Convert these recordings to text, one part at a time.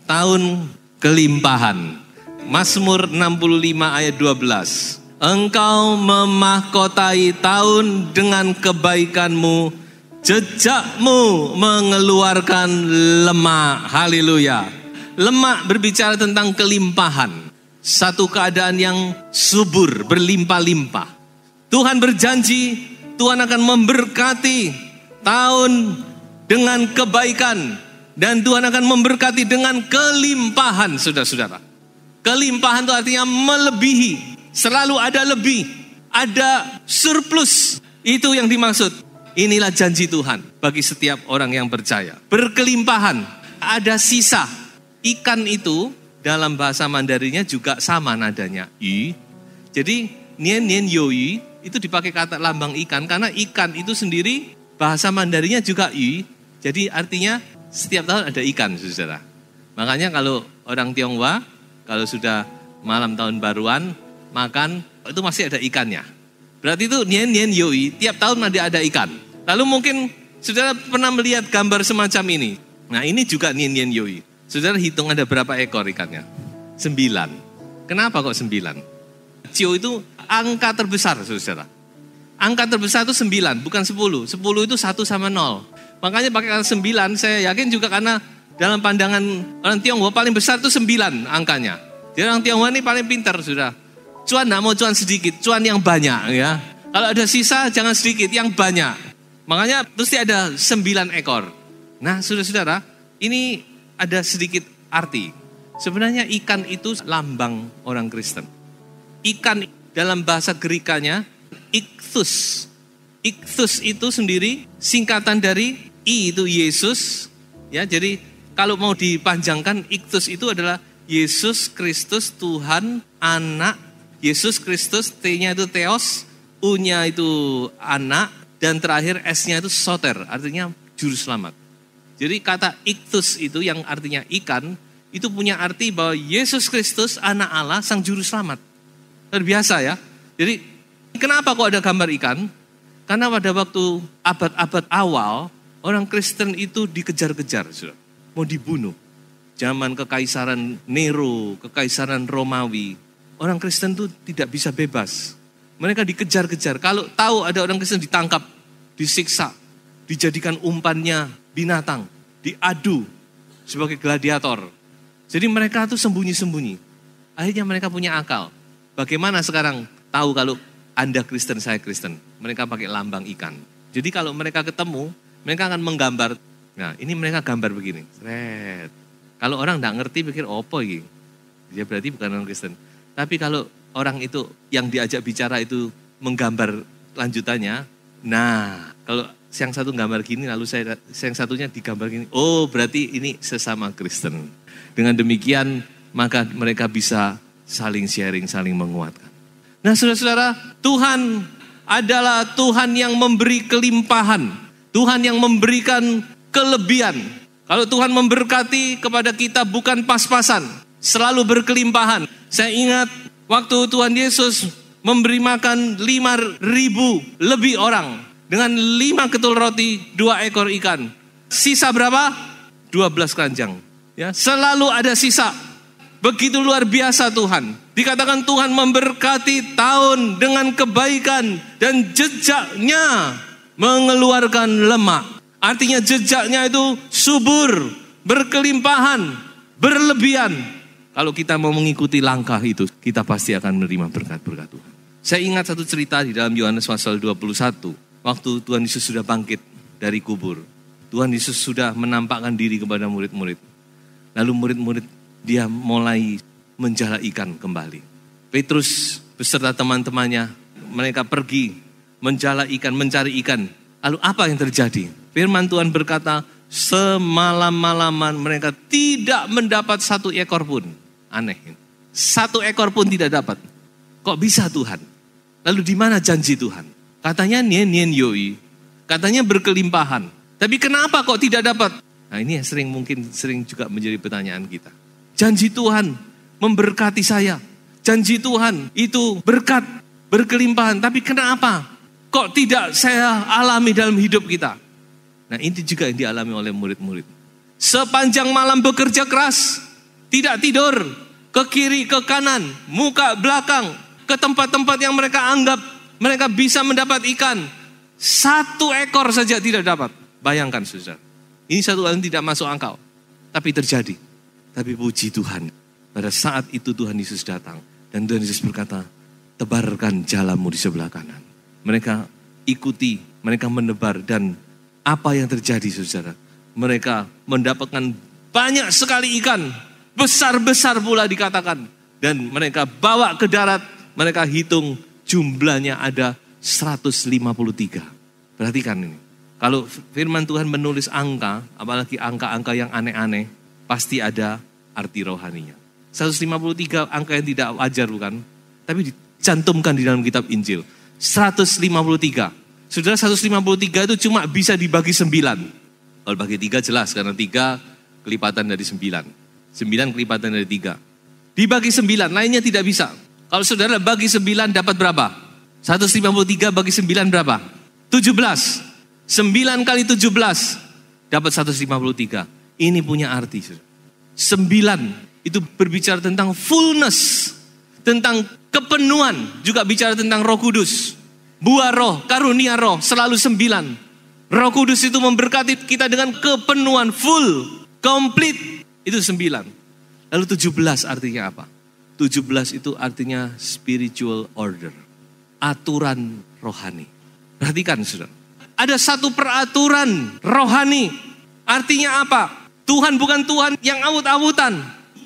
Tahun kelimpahan. Mazmur 65 ayat 12. Engkau memahkotai tahun dengan kebaikanmu, jejakmu mengeluarkan lemak. Haleluya. Lemak berbicara tentang kelimpahan. Satu keadaan yang subur, berlimpah-limpah. Tuhan berjanji, Tuhan akan memberkati tahun dengan kebaikan. Dan Tuhan akan memberkati dengan kelimpahan, saudara-saudara. Kelimpahan itu artinya melebihi. Selalu ada lebih. Ada surplus. Itu yang dimaksud. Inilah janji Tuhan bagi setiap orang yang percaya. Berkelimpahan. Ada sisa. Ikan itu dalam bahasa Mandarinnya juga sama nadanya. I. Jadi nien nien yoi itu dipakai kata lambang ikan. Karena ikan itu sendiri bahasa Mandarinnya juga i. Jadi artinya setiap tahun ada ikan, saudara. Makanya kalau orang Tionghoa, kalau sudah malam tahun baruan, makan, itu masih ada ikannya. Berarti itu nien nien yoi, tiap tahun ada ikan. Lalu mungkin saudara pernah melihat gambar semacam ini. Nah ini juga nien nien yoi. Saudara hitung ada berapa ekor ikannya? 9. Kenapa kok 9? Cio itu angka terbesar, saudara. Angka terbesar itu 9, bukan 10. 10 itu 1 sama 0. Makanya pakai angka 9, saya yakin juga karena dalam pandangan orang Tionghoa paling besar itu 9 angkanya. Jadi orang Tionghoa ini paling pintar, sudah. Cuan enggak mau cuan sedikit, cuan yang banyak ya. Kalau ada sisa jangan sedikit, yang banyak. Makanya mesti ada 9 ekor. Nah saudara-saudara, ini ada sedikit arti. Sebenarnya ikan itu lambang orang Kristen. Ikan dalam bahasa Gerikanya, ichthus. Ichthus itu sendiri singkatan dari I itu Yesus. Ya, jadi kalau mau dipanjangkan, ichthus itu adalah Yesus Kristus Tuhan anak. Yesus Kristus, T-nya itu Theos, U-nya itu anak, dan terakhir S-nya itu soter, artinya juru selamat. Jadi kata ichthus itu yang artinya ikan, itu punya arti bahwa Yesus Kristus anak Allah sang juru selamat. Luar biasa ya. Jadi kenapa kok ada gambar ikan? Karena pada waktu abad-abad awal, orang Kristen itu dikejar-kejar, mau dibunuh. Zaman kekaisaran Nero, kekaisaran Romawi, orang Kristen itu tidak bisa bebas. Mereka dikejar-kejar. Kalau tahu ada orang Kristen ditangkap, disiksa, dijadikan umpannya binatang, diadu sebagai gladiator. Jadi mereka tuh sembunyi-sembunyi. Akhirnya mereka punya akal. Bagaimana sekarang tahu kalau Anda Kristen, saya Kristen? Mereka pakai lambang ikan. Jadi kalau mereka ketemu, mereka akan menggambar. Nah ini mereka gambar begini. Red. Kalau orang tidak ngerti pikir opo ini. Dia berarti bukan orang Kristen. Tapi kalau orang itu yang diajak bicara itu menggambar lanjutannya. Nah kalau yang satu gambar gini lalu yang satunya digambar gini. Oh berarti ini sesama Kristen. Dengan demikian maka mereka bisa saling sharing, saling menguatkan. Nah saudara-saudara, Tuhan adalah Tuhan yang memberi kelimpahan. Tuhan yang memberikan kelebihan. Kalau Tuhan memberkati kepada kita bukan pas-pasan, selalu berkelimpahan. Saya ingat waktu Tuhan Yesus memberi makan 5.000 lebih orang. Dengan 5 ketul roti, 2 ekor ikan. Sisa berapa? 12 keranjang. Ya, selalu ada sisa. Begitu luar biasa Tuhan. Dikatakan Tuhan memberkati tahun dengan kebaikan dan jejaknya mengeluarkan lemak. Artinya jejaknya itu subur, berkelimpahan, berlebihan. Kalau kita mau mengikuti langkah itu, kita pasti akan menerima berkat-berkat Tuhan. Saya ingat satu cerita di dalam Yohanes pasal 21. Waktu Tuhan Yesus sudah bangkit dari kubur. Tuhan Yesus sudah menampakkan diri kepada murid-murid. Lalu murid-murid dia mulai menjala ikan kembali. Petrus beserta teman-temannya, mereka pergi menjala ikan, mencari ikan. Lalu apa yang terjadi? Firman Tuhan berkata, Semalam-malaman mereka tidak mendapat 1 ekor pun. Aneh. 1 ekor pun tidak dapat. Kok bisa Tuhan? Lalu di mana janji Tuhan? Katanya nien yoi. Katanya berkelimpahan. Tapi kenapa kok tidak dapat? Nah ini yang sering juga menjadi pertanyaan kita. Janji Tuhan memberkati saya. Janji Tuhan itu berkat, berkelimpahan. Tapi kenapa kok tidak saya alami dalam hidup kita? Nah ini juga yang dialami oleh murid-murid. Sepanjang malam bekerja keras, tidak tidur, ke kiri, ke kanan, muka, belakang, ke tempat-tempat yang mereka anggap mereka bisa mendapat ikan. 1 ekor saja tidak dapat. Bayangkan saudara. Ini satu hal yang tidak masuk akal. Tapi terjadi. Tapi puji Tuhan. Pada saat itu Tuhan Yesus datang. Dan Tuhan Yesus berkata, tebarkan jalamu di sebelah kanan. Mereka ikuti, mereka menebar. Dan apa yang terjadi saudara? Mereka mendapatkan banyak sekali ikan. Besar-besar pula dikatakan. Dan mereka bawa ke darat. Mereka hitung jumlahnya ada 153. Perhatikan ini. Kalau firman Tuhan menulis angka, apalagi angka-angka yang aneh-aneh, pasti ada arti rohaninya. 153 angka yang tidak wajar bukan? Tapi dicantumkan di dalam kitab Injil. 153. Saudara 153 itu cuma bisa dibagi 9. Kalau bagi 3 jelas, karena 3 kelipatan dari 9. 9 kelipatan dari 3. Dibagi 9, lainnya tidak bisa. Kalau saudara bagi 9 dapat berapa? 153 bagi 9 berapa? 17. 9 kali 17 dapat 153. Ini punya arti. 9 itu berbicara tentang fullness, tentang kepenuhan, juga bicara tentang Roh Kudus. Buah roh, karunia roh, selalu 9. Roh Kudus itu memberkati kita dengan kepenuhan, full, complete. Itu 9. Lalu 17 artinya apa? 17 itu artinya spiritual order. Aturan rohani. Perhatikan saudara. Ada satu peraturan rohani. Artinya apa? Tuhan bukan Tuhan yang awut-awutan.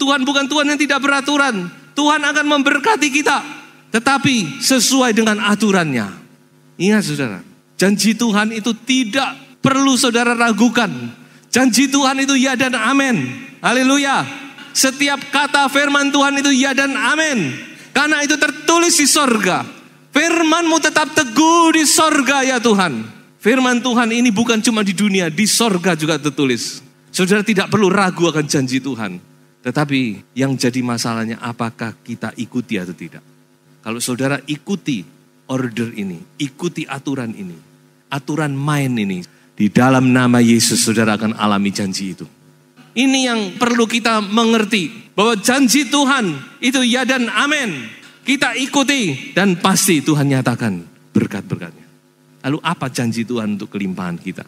Tuhan bukan Tuhan yang tidak beraturan. Tuhan akan memberkati kita. Tetapi sesuai dengan aturannya. Ingat saudara. Janji Tuhan itu tidak perlu saudara ragukan. Janji Tuhan itu ya dan amin. Haleluya. Setiap kata firman Tuhan itu ya dan amin. Karena itu tertulis di sorga. Firman-Mu tetap teguh di sorga ya Tuhan. Firman Tuhan ini bukan cuma di dunia, di sorga juga tertulis. Saudara tidak perlu ragu akan janji Tuhan. Tetapi yang jadi masalahnya apakah kita ikuti atau tidak. Kalau saudara ikuti order ini, ikuti aturan ini, aturan main ini, di dalam nama Yesus saudara akan alami janji itu. Ini yang perlu kita mengerti, bahwa janji Tuhan itu ya dan amin. Kita ikuti dan pasti Tuhan nyatakan berkat-berkatnya. Lalu apa janji Tuhan untuk kelimpahan kita?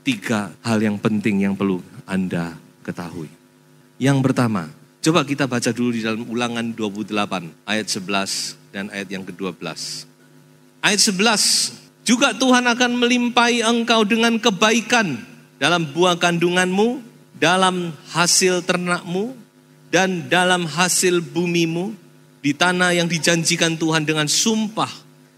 3 hal yang penting yang perlu Anda ketahui. Yang pertama, coba kita baca dulu di dalam Ulangan 28 ayat 11 dan ayat yang ke-12. Ayat 11, juga Tuhan akan melimpahi engkau dengan kebaikan dalam buah kandunganmu, dalam hasil ternakmu, dan dalam hasil bumimu, di tanah yang dijanjikan Tuhan dengan sumpah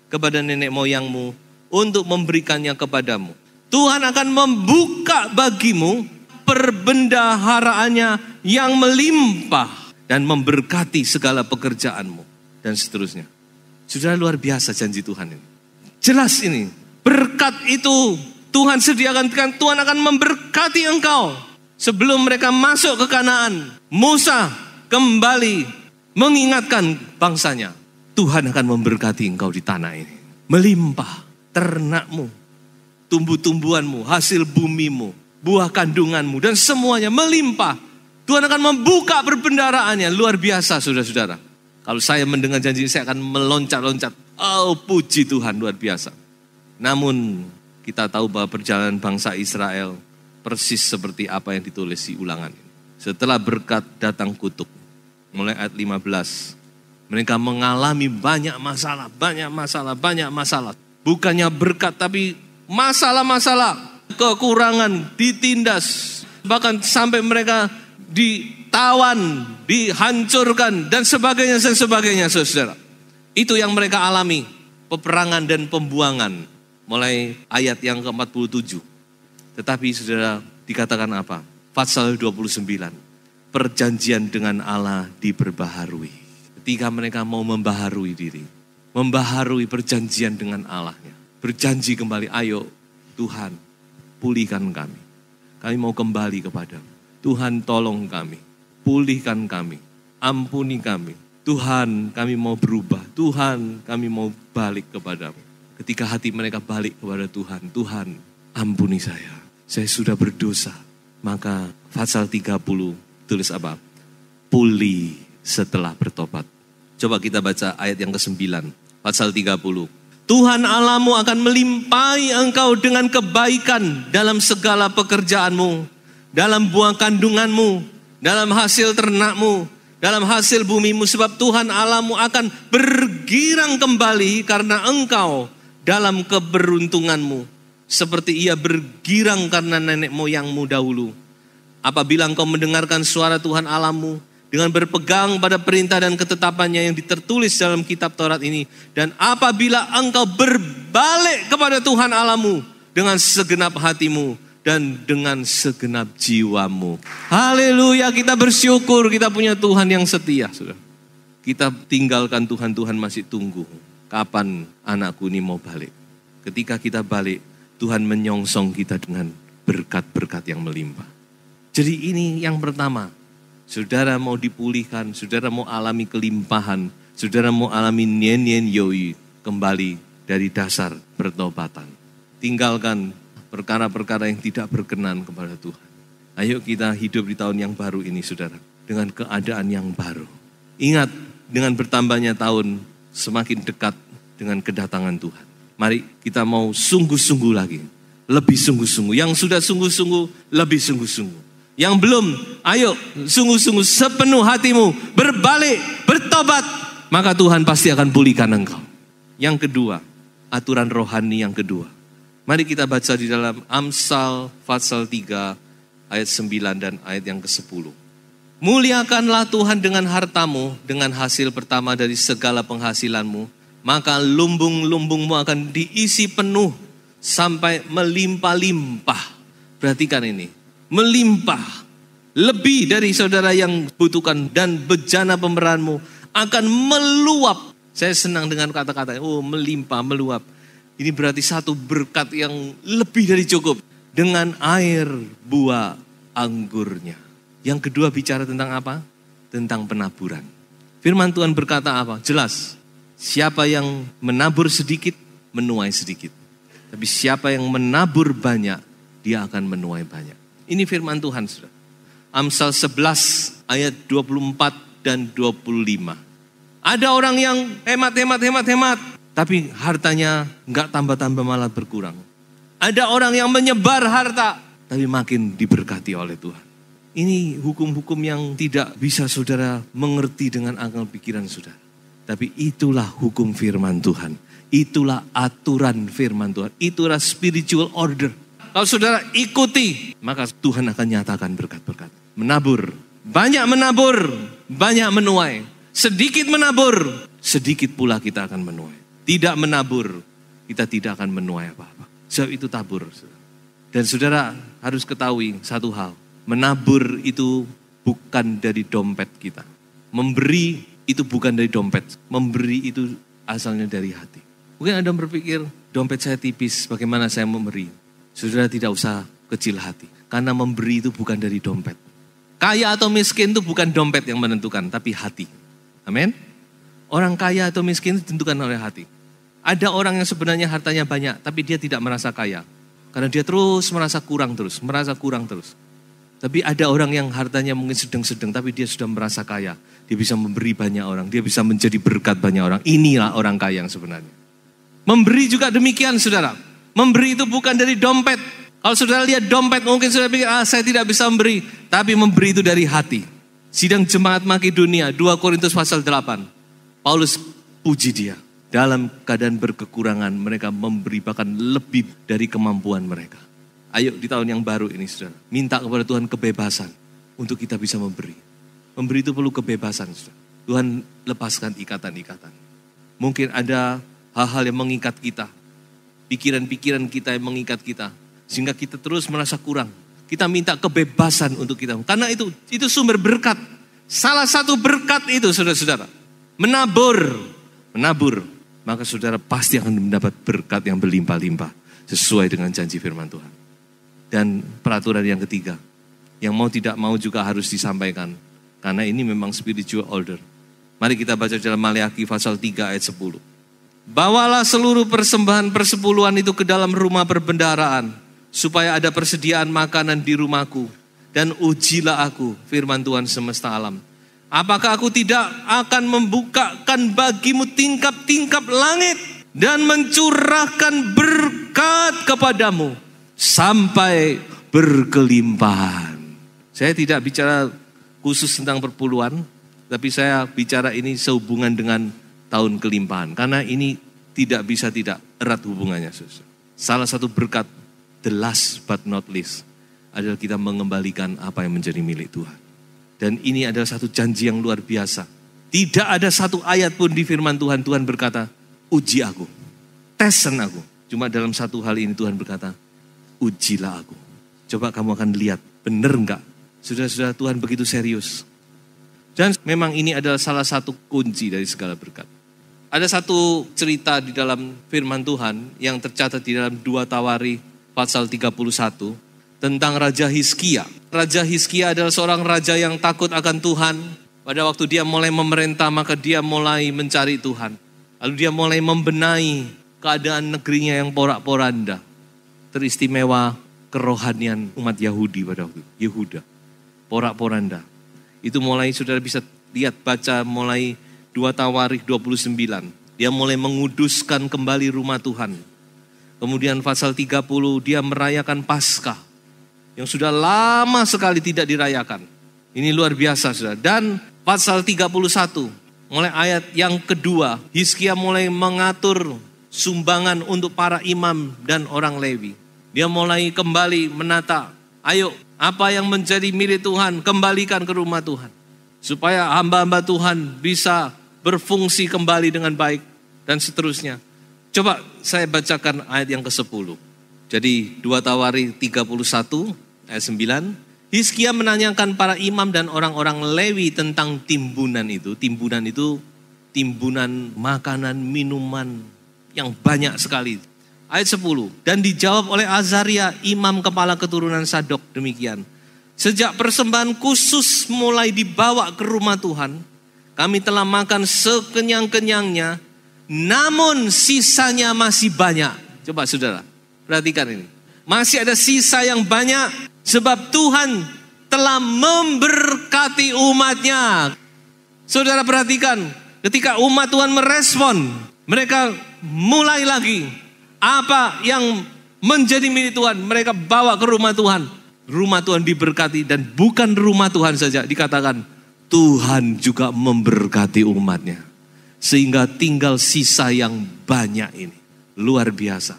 kepada nenek moyangmu, untuk memberikannya kepadamu. Tuhan akan membuka bagimu perbendaharaannya yang melimpah dan memberkati segala pekerjaanmu dan seterusnya. Sudah luar biasa janji Tuhan ini. Jelas ini, berkat itu Tuhan sediakan, Tuhan akan memberkati engkau. Sebelum mereka masuk ke Kanaan, Musa kembali mengingatkan bangsanya, Tuhan akan memberkati engkau di tanah ini. Melimpah. Ternakmu, tumbuh-tumbuhanmu, hasil bumimu, buah kandunganmu, dan semuanya melimpah. Tuhan akan membuka perbendaharaannya. Luar biasa saudara-saudara. Kalau saya mendengar janji ini, saya akan meloncat-loncat. Oh puji Tuhan, luar biasa. Namun kita tahu bahwa perjalanan bangsa Israel persis seperti apa yang ditulis di Ulangan ini. Setelah berkat datang kutuk. Mulai ayat 15. Mereka mengalami banyak masalah. Bukannya berkat tapi masalah-masalah, kekurangan, ditindas. Bahkan sampai mereka ditawan, dihancurkan dan sebagainya, saudara. Itu yang mereka alami, peperangan dan pembuangan. Mulai ayat yang ke-47. Tetapi saudara, dikatakan apa? Pasal 29. Perjanjian dengan Allah diperbaharui. Ketika mereka mau membaharui diri. Membaharui perjanjian dengan Allahnya. Berjanji kembali, ayo Tuhan pulihkan kami. Kami mau kembali kepadamu. Tuhan tolong kami. Pulihkan kami. Ampuni kami. Tuhan kami mau berubah. Tuhan kami mau balik kepadamu. Ketika hati mereka balik kepada Tuhan. Tuhan ampuni saya. Saya sudah berdosa. Maka pasal 30 tulis apa? Pulih setelah bertobat. Coba kita baca ayat yang ke-9. Pasal 30. Tuhan Allahmu akan melimpahi engkau dengan kebaikan dalam segala pekerjaanmu, dalam buah kandunganmu, dalam hasil ternakmu, dalam hasil bumimu, sebab Tuhan Allahmu akan bergirang kembali karena engkau dalam keberuntunganmu, seperti ia bergirang karena nenek moyangmu dahulu. Apabila engkau mendengarkan suara Tuhan Allahmu, dengan berpegang pada perintah dan ketetapannya yang tertulis dalam kitab Taurat ini. Dan apabila engkau berbalik kepada Tuhan Allahmu dengan segenap hatimu dan dengan segenap jiwamu. Haleluya, kita bersyukur kita punya Tuhan yang setia. Saudara. Kita tinggalkan Tuhan, Tuhan masih tunggu. Kapan anakku ini mau balik? Ketika kita balik, Tuhan menyongsong kita dengan berkat-berkat yang melimpah. Jadi ini yang pertama. Saudara mau dipulihkan, saudara mau alami kelimpahan, saudara mau alami nyen yoi, kembali dari dasar pertobatan. Tinggalkan perkara-perkara yang tidak berkenan kepada Tuhan. Ayo kita hidup di tahun yang baru ini, saudara, dengan keadaan yang baru. Ingat, dengan bertambahnya tahun, semakin dekat dengan kedatangan Tuhan. Mari kita mau sungguh-sungguh lagi, lebih sungguh-sungguh. Yang sudah sungguh-sungguh, lebih sungguh-sungguh. Yang belum, ayo sungguh-sungguh sepenuh hatimu berbalik, bertobat, maka Tuhan pasti akan pulihkan engkau. Yang kedua, aturan rohani yang kedua. Mari kita baca di dalam Amsal pasal 3 ayat 9 dan ayat yang ke-10. Muliakanlah Tuhan dengan hartamu, dengan hasil pertama dari segala penghasilanmu, maka lumbung-lumbungmu akan diisi penuh sampai melimpah-limpah. Perhatikan ini. Melimpah, lebih dari saudara yang butuhkan, dan bejana pemberianmu akan meluap. Saya senang dengan kata-kata, melimpah, meluap. Ini berarti satu berkat yang lebih dari cukup. Dengan air buah anggurnya. Yang kedua bicara tentang apa? Tentang penaburan. Firman Tuhan berkata apa? Jelas, siapa yang menabur sedikit, menuai sedikit. Tapi siapa yang menabur banyak, dia akan menuai banyak. Ini firman Tuhan, saudara. Amsal 11 ayat 24 dan 25. Ada orang yang hemat, tapi hartanya enggak tambah-tambah, malah berkurang. Ada orang yang menyebar harta, tapi makin diberkati oleh Tuhan. Ini hukum-hukum yang tidak bisa saudara mengerti dengan akal pikiran saudara. Tapi itulah hukum firman Tuhan. Itulah aturan firman Tuhan. Itulah spiritual order. Kalau saudara ikuti, maka Tuhan akan nyatakan berkat-berkat. Menabur, banyak menuai. Sedikit menabur, sedikit pula kita akan menuai. Tidak menabur, kita tidak akan menuai apa-apa. Sebab itu tabur. Dan saudara harus ketahui satu hal. Menabur itu bukan dari dompet kita. Memberi itu bukan dari dompet. Memberi itu asalnya dari hati. Mungkin Anda berpikir, dompet saya tipis, bagaimana saya memberi? Saudara tidak usah kecil hati. Karena memberi itu bukan dari dompet. Kaya atau miskin itu bukan dompet yang menentukan, tapi hati. Amin. Orang kaya atau miskin itu ditentukan oleh hati. Ada orang yang sebenarnya hartanya banyak, tapi dia tidak merasa kaya. Karena dia terus merasa kurang terus. Tapi ada orang yang hartanya mungkin sedang-sedang, tapi dia sudah merasa kaya. Dia bisa memberi banyak orang, dia bisa menjadi berkat banyak orang. Inilah orang kaya yang sebenarnya. Memberi juga demikian, saudara. Memberi itu bukan dari dompet. Kalau saudara lihat dompet, mungkin saudara pikir, saya tidak bisa memberi. Tapi memberi itu dari hati. Sidang Jemaat Makedonia, 2 Korintus pasal 8. Paulus puji dia. Dalam keadaan berkekurangan, mereka memberi bahkan lebih dari kemampuan mereka. Ayo di tahun yang baru ini, saudara. Minta kepada Tuhan kebebasan untuk kita bisa memberi. Memberi itu perlu kebebasan, saudara. Tuhan lepaskan ikatan-ikatan. Mungkin ada hal-hal yang mengikat kita. Pikiran-pikiran kita yang mengikat kita. Sehingga kita terus merasa kurang. Kita minta kebebasan untuk kita. Karena itu sumber berkat. Salah satu berkat itu saudara-saudara. Menabur. Maka saudara pasti akan mendapat berkat yang berlimpah-limpah. Sesuai dengan janji firman Tuhan. Dan peraturan yang ketiga. Yang mau tidak mau juga harus disampaikan. Karena ini memang spiritual order. Mari kita baca dalam Maleakhi pasal 3 ayat 10. Bawalah seluruh persembahan persepuluhan itu ke dalam rumah perbendaharaan. Supaya ada persediaan makanan di rumahku. Dan ujilah aku, firman Tuhan semesta alam. Apakah aku tidak akan membukakan bagimu tingkap-tingkap langit. Dan mencurahkan berkat kepadamu. Sampai berkelimpahan. Saya tidak bicara khusus tentang perpuluhan. Tapi saya bicara ini sehubungan dengan tahun kelimpahan. Karena ini tidak bisa tidak erat hubungannya. Salah satu berkat, the last but not least, adalah kita mengembalikan apa yang menjadi milik Tuhan. Dan ini adalah satu janji yang luar biasa. Tidak ada satu ayat pun di firman Tuhan, Tuhan berkata, uji aku, tesen aku. Cuma dalam satu hal ini Tuhan berkata, ujilah aku. Coba kamu akan lihat, benar enggak? Saudara-saudara, Tuhan begitu serius. Dan memang ini adalah salah satu kunci dari segala berkat. Ada satu cerita di dalam firman Tuhan yang tercatat di dalam 2 Tawari pasal 31 tentang Raja Hizkia. Raja Hizkia adalah seorang raja yang takut akan Tuhan. Pada waktu dia mulai memerintah, maka dia mulai mencari Tuhan. Lalu dia mulai membenahi keadaan negerinya yang porak-poranda. Teristimewa kerohanian umat Yahudi pada waktu itu. Yehuda. Porak-poranda. Itu mulai saudara bisa lihat baca mulai 2 Tawarikh 29. Dia mulai menguduskan kembali rumah Tuhan. Kemudian pasal 30 dia merayakan Paskah. Yang sudah lama sekali tidak dirayakan. Ini luar biasa saudara. Dan pasal 31 mulai ayat yang kedua. Hizkia mulai mengatur sumbangan untuk para imam dan orang Lewi. Dia mulai kembali menata. Ayo apa yang menjadi milik Tuhan kembalikan ke rumah Tuhan. Supaya hamba-hamba Tuhan bisa berfungsi kembali dengan baik. Dan seterusnya. Coba saya bacakan ayat yang ke-10. Jadi 2 Tawarikh 31 ayat 9. Hizkia menanyakan para imam dan orang-orang Lewi tentang timbunan itu. Timbunan itu timbunan makanan, minuman yang banyak sekali. Ayat 10. Dan dijawab oleh Azaria, imam kepala keturunan Sadok, demikian. Sejak persembahan khusus mulai dibawa ke rumah Tuhan, kami telah makan sekenyang-kenyangnya, namun sisanya masih banyak. Coba saudara, perhatikan ini. Masih ada sisa yang banyak, sebab Tuhan telah memberkati umatnya. Saudara perhatikan, ketika umat Tuhan merespon, mereka mulai lagi. Apa yang menjadi milik Tuhan, mereka bawa ke rumah Tuhan. Rumah Tuhan diberkati dan bukan rumah Tuhan saja, dikatakan Tuhan juga memberkati umatnya. Sehingga tinggal sisa yang banyak ini. Luar biasa.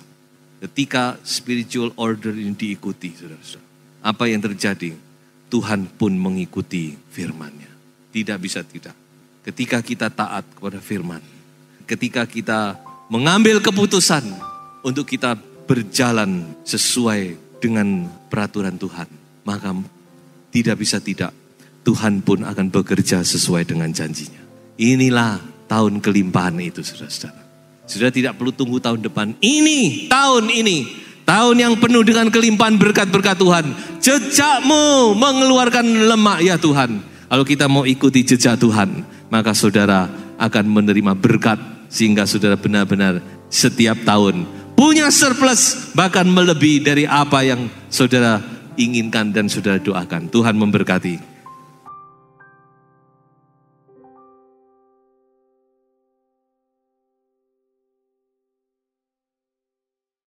Ketika spiritual order ini diikuti, saudara-saudara. Apa yang terjadi? Tuhan pun mengikuti firman-Nya. Tidak bisa tidak. Ketika kita taat kepada firman. Ketika kita mengambil keputusan untuk kita berjalan sesuai dengan peraturan Tuhan. Maka tidak bisa tidak. Tuhan pun akan bekerja sesuai dengan janjinya. Inilah tahun kelimpahan itu, saudara-saudara. Sudah tidak perlu tunggu tahun depan. Ini, tahun ini. Tahun yang penuh dengan kelimpahan berkat-berkat Tuhan. Jejakmu mengeluarkan lemak ya Tuhan. Kalau kita mau ikuti jejak Tuhan, maka saudara akan menerima berkat. Sehingga saudara benar-benar setiap tahun punya surplus. Bahkan melebihi dari apa yang saudara inginkan dan saudara doakan. Tuhan memberkati.